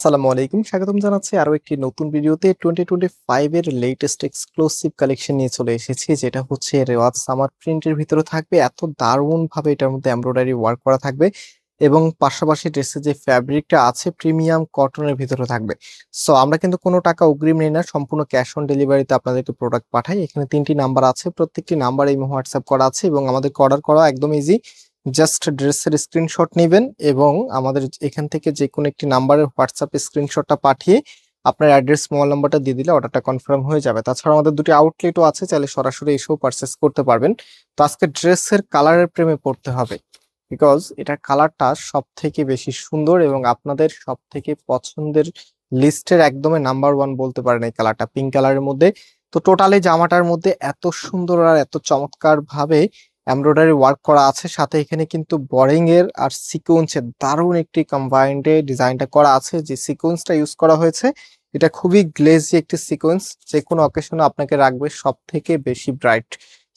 আসসালামু আলাইকুম, স্বাগতম জানাচ্ছি আরো একটি নতুন ভিডিওতে। 2025 এর লেটেস্ট এক্সক্লুসিভ কালেকশন নিয়ে চলে এসেছি, যেটা হচ্ছে রেওয়াজ সামার প্রিন্টের ভিতরে থাকবে। এত দারুণ ভাবে এটার মধ্যে এমব্রয়ডারি ওয়ার্ক করা থাকবে এবং পাশাপাশি ড্রেসের যে ফ্যাব্রিকটা আছে প্রিমিয়াম কটনের ভিতরে থাকবে। সো আমরা কিন্তু কোনো টাকা অগ্রিম নেই না, সম্পূর্ণ ক্যাশ অন ডেলিভারিতে আপনাদেরকে প্রোডাক্ট পাঠাই। এখানে 3টি নাম্বার আছে, প্রত্যেকটি নাম্বার এই হোয়াটসঅ্যাপ করা আছে এবং আমাদেরকে অর্ডার করা একদম ইজি। জাস্ট ড্রেসের স্ক্রিনশট নেবেন এবং আমাদের এখান থেকে যে কোনো একটি নাম্বারের হোয়াটসঅ্যাপ স্ক্রিনশটটা পাঠিয়ে আপনার অ্যাড্রেস, মোবাইল নাম্বারটা দিয়ে দিলে অর্ডারটা কনফার্ম হয়ে যাবে। তাছাড়া আমাদের দুটি আউটলেটও আছে, চাইলে সরাসরি এসেও পারচেস করতে পারবেন। তো আজকে ড্রেসের কালারের প্রেমে পড়তে হবে, বিকজ এটার কালারটা সব থেকে বেশি সুন্দর এবং আপনাদের সব থেকে পছন্দের লিস্টের একদমই নাম্বার ওয়ান বলতে পারেন এই কালারটা, পিঙ্ক কালারের মধ্যে। তো টোটালি জামাটার মধ্যে এত সুন্দর আর এত চমৎকার ভাবে এমব্রয়ডারি ওয়ার্ক করা আছে, সাথে এখানে কিন্তু বোরিং এর আর সিকোয়েন্সের দারুণ একটি কম্বাইন্ডে ডিজাইনটা করা আছে। যে সিকোয়েন্সটা ইউজ করা হয়েছে এটা খুবই গ্লেজি একটি সিকোয়েন্স, যে কোনো অকেশনে আপনাকে রাখবে সব থেকে বেশি ব্রাইট।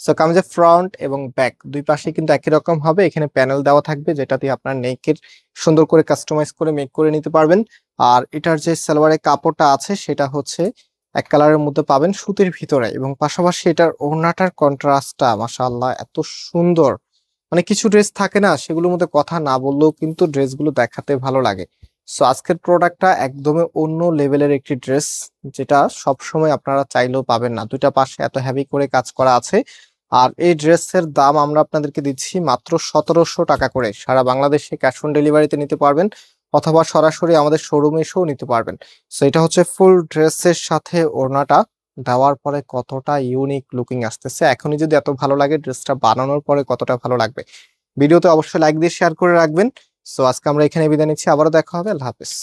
সো কামিজের ফ্রন্ট এবং ব্যাক দুই পাশে কিন্তু একই রকম হবে। এখানে প্যানেল দেওয়া থাকবে যেটা দিয়ে আপনার নেকের সুন্দর করে কাস্টমাইজ করে মেক করে নিতে পারবেন। আর এটার যে সালোয়ারের কাপড়টা আছে সেটা হচ্ছে এক কালারের মধ্যে পাবেন সুতির ভিতরে, এবং পাশাপাশি এটার ওড়নাটার কন্ট্রাস্টটা মাশাআল্লাহ এত সুন্দর। মানে কিছু ড্রেস থাকে না, সেগুলোর মধ্যে কথা না বললেও কিন্তু ড্রেসগুলো দেখাতে ভালো লাগে। সো আজকের প্রোডাক্টটা একদমই অন্য লেভেলের একটি ড্রেস, যেটা সব সময় আপনারা চাইলেও পাবেন না। দুইটা পাশে এত হেভি করে কাজ করা আছে। আর এই ড্রেসের দাম আমরা আপনাদেরকে দিচ্ছি মাত্র 1700 টাকা করে। সারা বাংলাদেশে ক্যাশ অন ডেলিভারিতে নিতে পারবেন অথবা সরাসরি আমাদের শোরুমে এসেও নিতে পারবেন। সো এটা হচ্ছে ফুল ড্রেসের সাথে ওড়নাটা দেওয়ার পরে কতটা ইউনিক লুকিং আসতেছে। এখনই যদি এত ভালো লাগে, ড্রেসটা বানানোর পরে কতটা ভালো লাগবে। ভিডিওতে অবশ্যই লাইক দিয়ে শেয়ার করে রাখবেন। সো আজকে আমরা এখানে বিদায় নিচ্ছি, আবারও দেখা হবে। আল্লাহ হাফেজ।